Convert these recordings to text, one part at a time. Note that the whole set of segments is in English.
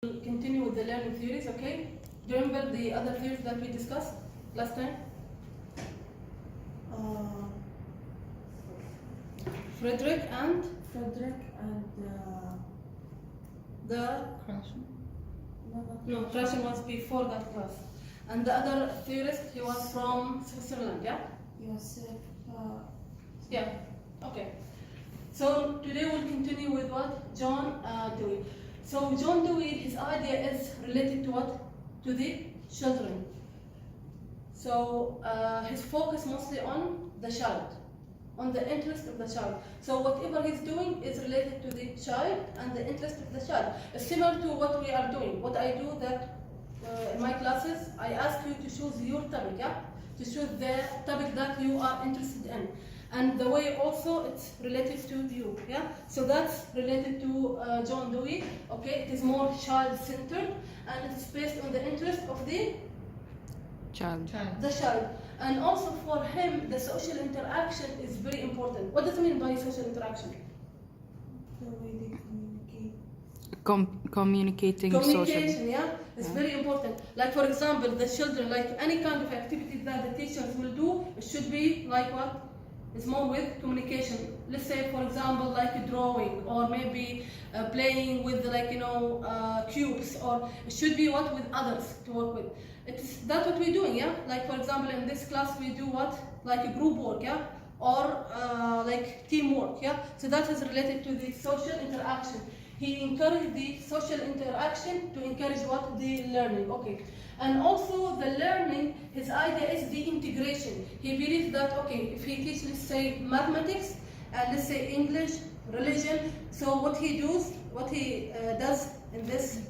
We'll continue with the learning theories, okay? Do you remember the other theories that we discussed last time? Frederick and the Krashen was before that class. And the other theorist, he was from Switzerland, yeah? Yes. Yeah, okay. So today we'll continue with what? John Dewey. So John Dewey, his idea is related to what? To the children. So his focus mostly on the child, on the interest of the child. So whatever he's doing is related to the child and the interest of the child. It's similar to what we are doing. What I do that in my classes, I ask you to choose your topic, yeah? To choose the topic that you are interested in. And the way also it's related to you, yeah? So that's related to John Dewey, okay? It is more child-centered and it is based on the interest of the child. The child. And also for him, the social interaction is very important. What does it mean by social interaction? The way they communicate. Communicating Communication, social. yeah? It's very important. Like for example, the children, like any kind of activity that the teachers will do, it should be like what? It's more with communication. Let's say, for example, like drawing, or maybe playing with, like, cubes, or it should be what? With others to work with. That's what we're doing, yeah? Like, for example, in this class, we do what? Like a group work, yeah? Or like teamwork, yeah? So that is related to the social interaction. He encouraged the social interaction to encourage what? The learning, okay. And also the learning, his idea is the integration. He believes that, okay, if he teaches, let's say, mathematics, and let's say English, religion, so what he does in this,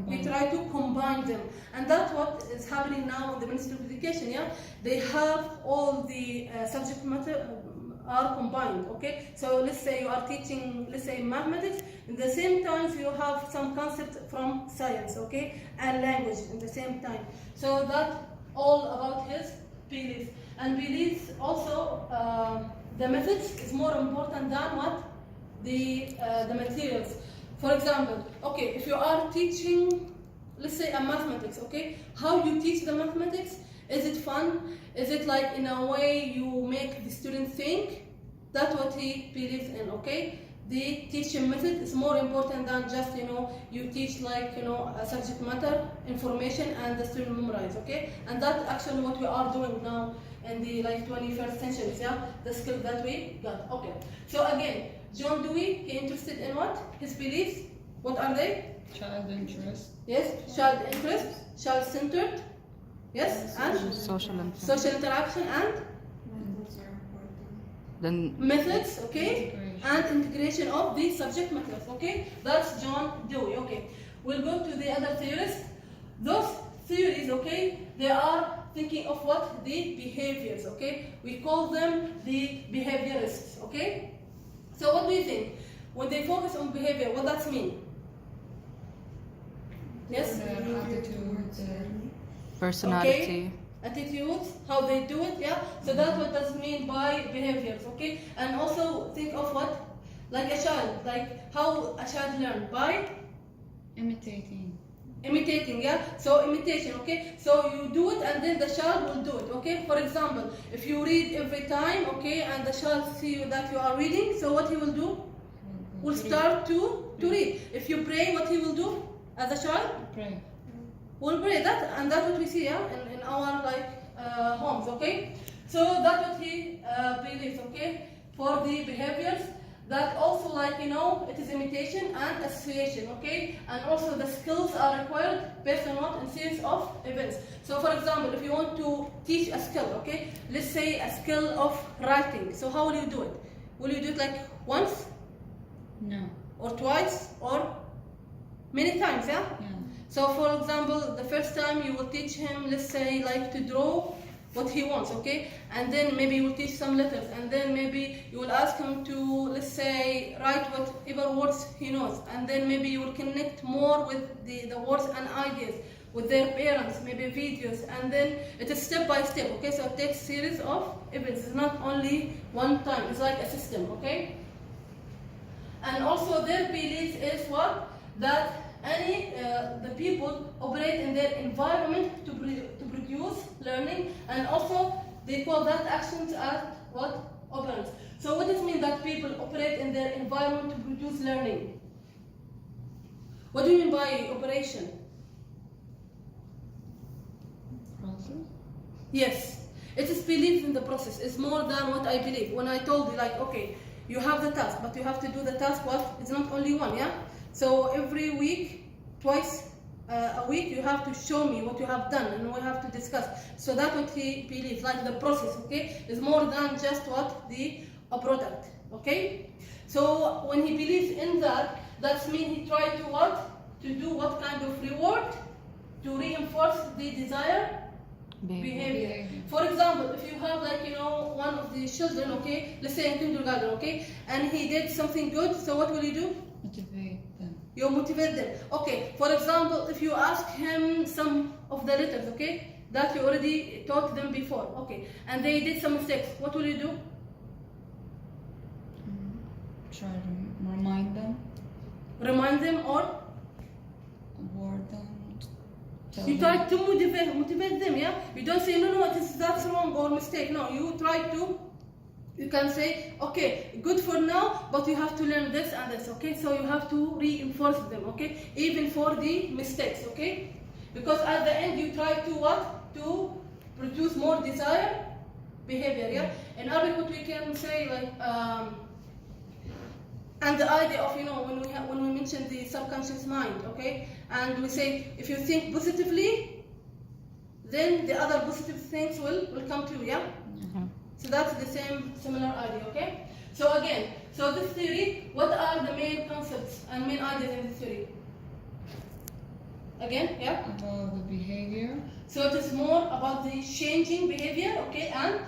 he try to combine them. And that's what is happening now in the Ministry of Education, yeah? They have all the subject matter are combined, okay? So let's say you are teaching, let's say, mathematics, in the same time you have some concept from science, okay? And language in the same time. So that's all about his beliefs. And beliefs also, the methods is more important than what? The materials. For example, okay, if you are teaching, let's say, a mathematics, okay? How you teach the mathematics? Is it fun? Is it like in a way you make the student think? That's what he believes in, okay? The teaching method is more important than just, you teach like, a subject matter information and the student memorize, okay? And that's actually what we are doing now in the 21st century, yeah? The skill that we got, okay. So again, John Dewey, he interested in what? His beliefs, what are they? Child interest. Yes, child interest, child-centered. Yes, and Social interaction and Methods are important. Then methods, okay, and integration of the subject matters, okay. That's John Dewey, okay. We'll go to the other theorists. Those theories, okay, they are thinking of what? The behaviors, okay. We call them the behaviorists, okay. So what do you think? When they focus on behavior, what does that mean? Yes? personality. Okay. Attitudes, how they do it, yeah? So that's what does mean by behaviors, okay? And also think of what? Like a child, like how a child learns by? Imitating. Imitating, yeah? So imitation, okay? So you do it and then the child will do it, okay? For example, if you read every time, okay, and the child see that you are reading, so what he will do? Will start to read. If you pray, what he will do as a child? Pray. We'll pray that, and that's what we see, yeah, in our homes, okay? So that's what he believes, okay? For the behaviors, that also it is imitation and association, okay? And also the skills are required based on what? In series of events. So for example, if you want to teach a skill, okay? Let's say a skill of writing. So how will you do it? Will you do it like once? No. Or twice? Or many times, yeah? Yeah. So for example, the first time you will teach him, let's say, like to draw what he wants, okay? And then maybe you will teach some letters, and then maybe you will ask him to, let's say, write whatever words he knows, and then maybe you will connect more with the words and ideas with their parents, maybe videos, and then it is step by step, okay? So it takes series of events. It's not only one time, it's like a system, okay? And also their belief is what? That the people operate in their environment to produce learning, and also they call that actions as what? Operants. So what does it mean that people operate in their environment to produce learning? What do you mean by operation? Process? Yes, it is belief in the process. It's more than what I believe. When I told you, like, okay, you have the task, but you have to do the task what? It's not only one, yeah? So every week, twice a week, you have to show me what you have done, and we have to discuss. So that's what he believes, like the process, okay? Is more than just what? A product, okay? So when he believes in that, that means he tried to what? To do what kind of reward? To reinforce the desired behavior. For example, if you have, like, one of the children, okay, let's say in kindergarten, okay, and he did something good, so what will you do? Motivate them. You motivate them. Okay, for example, if you ask him some of the letters, okay, that you already taught them before, okay, and they did some mistakes, what will you do? Try to remind them. Remind them, or Award them. Tell you them. try to motivate them, yeah? You don't say, no, that's wrong or mistake. No, you try to, you can say, okay, good for now, but you have to learn this and this, okay? So you have to reinforce them, okay? Even for the mistakes, okay? Because at the end, you try to what? To produce more desired behavior, yeah? In Arabic, what we can say, like, and the idea of, when we mention the subconscious mind, okay? And we say, if you think positively, then the other positive things will come to you, yeah? So that's the similar idea, okay? So again, so this theory, what are the main concepts and main ideas in this theory? Again, yeah? About the behavior, So it is more about the changing behavior, okay? And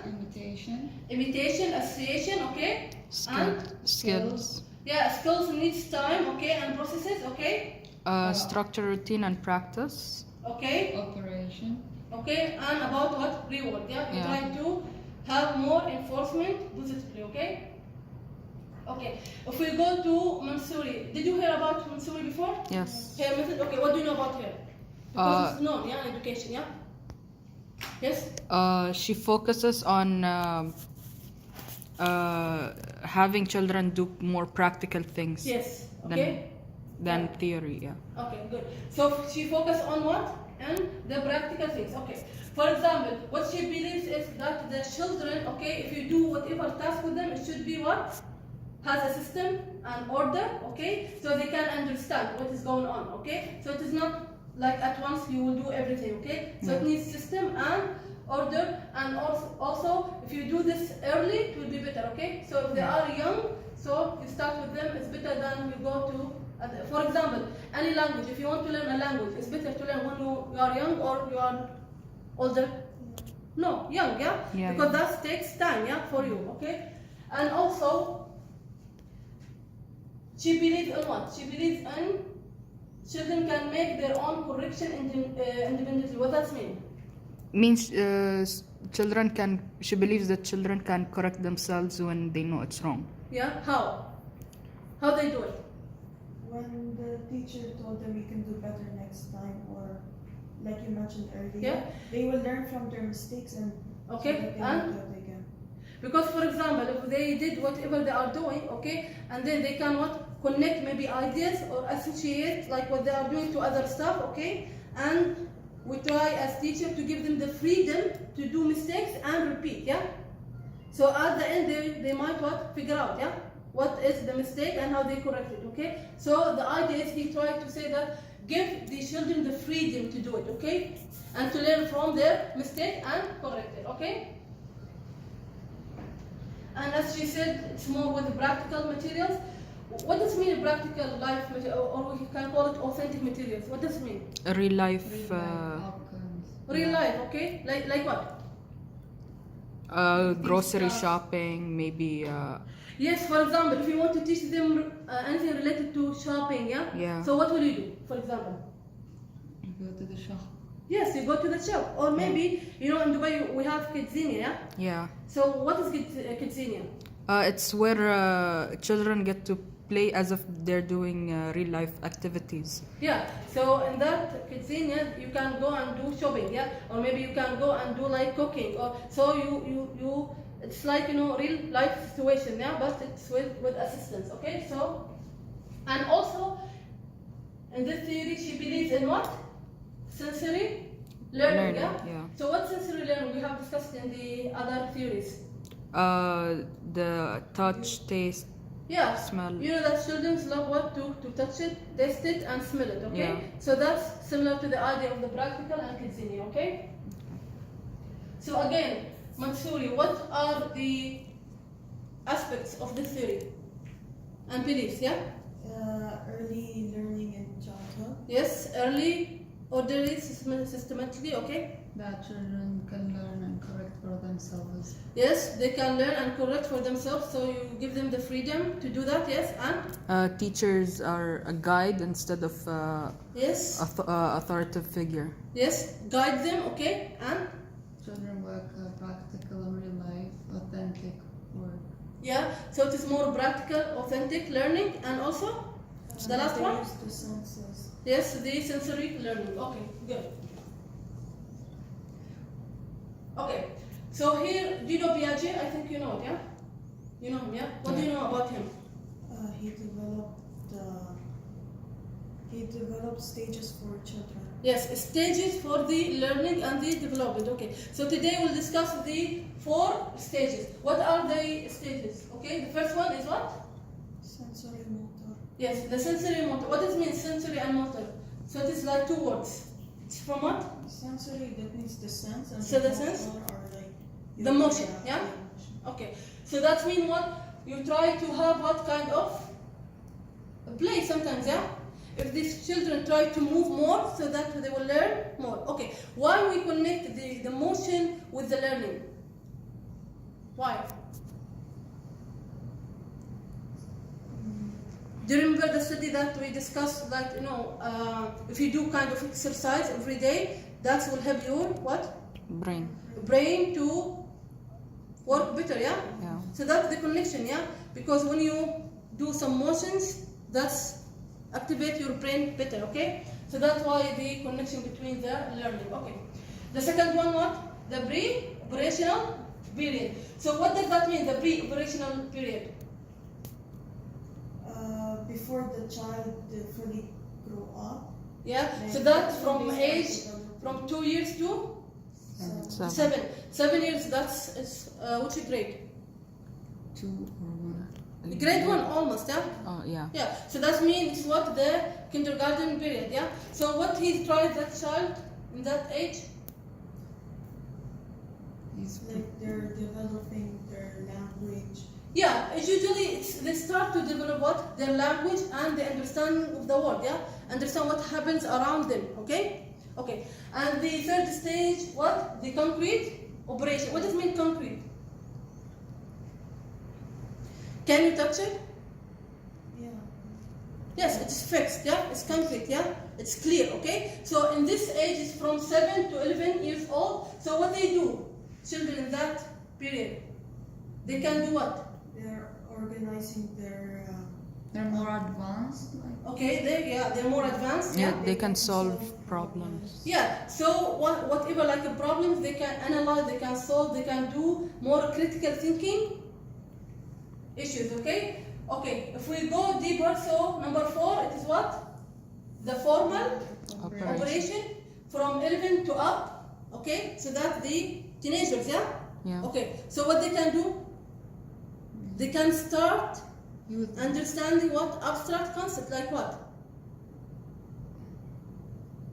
imitation, association, okay? And Skills. yeah, skills needs time, okay? And processes, okay? Structure, routine, and practice. Okay? operation, Okay, and about what? Reward, yeah? You Yeah. try to have more enforcement positively, okay? Okay, if we go to Mansouri, did you hear about Mansouri before? Yes. Her method, okay, what do you know about her? Because it's known, yeah, in education, yeah? Yes? She focuses on having children do more practical things Yes, okay? than theory. Yeah. Okay, good. So she focused on what? And the practical things, okay. For example, what she believes is that the children, okay, if you do whatever task with them, it should be what? Has a system and order, okay? So they can understand what is going on, okay? So it is not like at once you will do everything, okay? So it needs system and order, and also if you do this early, it will be better, okay? So if they are young, so you start with them, it's better than you go to, for example, any language, if you want to learn a language, it's better to learn when you are young or you are older? No, young, yeah? Yeah, Because yeah. that takes time, yeah, for you, okay? And also, she believes in what? She believes in children can make their own correction independently. What does that mean? Means children can. She believes that children can correct themselves when they know it's wrong. Yeah, how? How they do it? When the teacher told them you can do better next time, or like you mentioned earlier, Yeah. they will learn from their mistakes and Okay, so that they and? won't do it again. Because, for example, if they did whatever they are doing, okay, and then they can what? Connect maybe ideas or associate like what they are doing to other stuff, okay, and we try as teacher to give them the freedom to do mistakes and repeat, yeah. So at the end, they might what? Figure out, yeah, what is the mistake and how they correct it, okay. So the idea is he tried to say that give the children the freedom to do it, okay, and to learn from their mistake and correct it, okay. And as she said, it's more with practical materials. What does mean practical life material, or we can call it authentic materials? What does it mean? Real life. outcomes. Real life, okay? Like what? Grocery stuff. shopping, maybe. Yes, for example, if you want to teach them anything related to shopping, yeah? Yeah. So what will you do, for example? You go to the shop. Yes, you go to the shop. Or maybe, in Dubai we have Kidzania, yeah? Yeah. So what is Kidzania? It's where children get to play as if they're doing real life activities. Yeah, so in that quinceañera, you can go and do shopping, yeah, or maybe you can go and do like cooking, or so you it's like real life situation, yeah, but it's with assistance, okay? So, and also in this theory, she believes in what? Sensory learning, yeah. So what sensory learning we have discussed in the other theories? The touch, taste, Yeah, smell. you know that children love what to touch it, taste it, and smell it. Okay, Yeah. so that's similar to the idea of the practical and quinceañera. Okay. So again, Mansouri, what are the aspects of this theory and beliefs? Yeah. Early learning in childhood. Yes, early, orderly, systematically. Okay. That children can learn and correct for themselves. Yes, they can learn and correct for themselves. So you give them the freedom to do that. Yes, and Teachers are a guide instead of yes, authoritative figure. yes, guide them. Okay, and Children work practical and real life, authentic work. yeah, so it is more practical, authentic learning, and also the last They one? use the senses. Yes, the sensory learning. Okay, good. Okay, so here, do you know Piaget? I think you know it, yeah? You know him, yeah? What do you know about him? He developed stages for children. Yes, stages for the learning and the development. Okay, so today we'll discuss the 4 stages. What are the stages? Okay, the first one is what? Sensory motor. Yes, the sensory motor. What does it mean, sensory and motor? So it is like 2 words. It's from what? Sensory, that means the sense, and So the sense? motor are like The motion, yeah? the motion. Okay, so that means what? You try to have what kind of play sometimes, yeah? If these children try to move more so that they will learn more. Okay, why we connect the motion with the learning? Why? Do you remember the study that we discussed, like, if you do kind of exercise every day, that will help your what? Brain to work better, yeah? Yeah. So that's the connection, yeah? Because when you do some motions, that's activate your brain better, okay? So that's why the connection between the learning, okay. The second one, what? The pre-operational period. So what does that mean, the pre-operational period? Before the child fully grow up. Yeah, so like, that's when from they age, start developing. from 2 years to 7. 7 years, that's which grade? 2 or 1. Grade 1 almost, yeah? Oh, yeah. Yeah, so that means what? The kindergarten period, yeah? So what he tried that child in that age? Like they're developing their language. Yeah, it's usually they start to develop what? Their language and the understanding of the world, yeah? Understand what happens around them, okay? Okay, and the third stage, what? The concrete operation. What does it mean concrete? Can you touch it? Yeah. Yes, it's fixed, yeah? It's concrete, yeah? It's clear, okay? So in this age, it's from 7 to 11 years old. So what they do, children in that period, they can do what? They're organizing their. They're more advanced. Like, Okay, they're more advanced, Yeah, yeah? they can solve problems. Yeah, so whatever like a problems, they can analyze, they can solve, they can do more critical thinking issues, okay? Okay, if we go deeper, so number 4, it is what? The formal operation from 11 to up, okay? So that's the teenagers, yeah? Yeah. Okay, so what they can do? They can start youth. understanding what? Abstract concept, like what?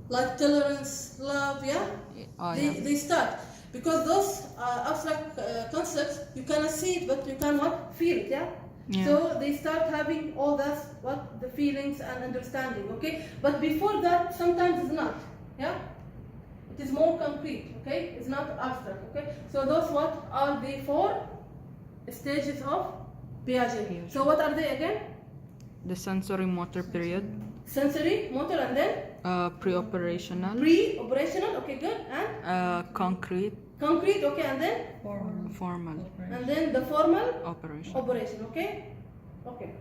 Like tolerance, love, yeah? Oh, They start. Because those abstract concepts, you cannot see it, but you can what? Feel it, yeah? Yeah. So they start having all that, what? The feelings and understanding, okay? But before that, sometimes it's not, yeah? It is more concrete, okay? It's not abstract, okay? So those what are the 4 stages of Piaget. So what are they again? The sensory motor period, Sensory, motor, and then pre-operational, pre-operational, okay, good, and concrete, concrete, okay, and then formal the formal operation. operation, okay? Okay.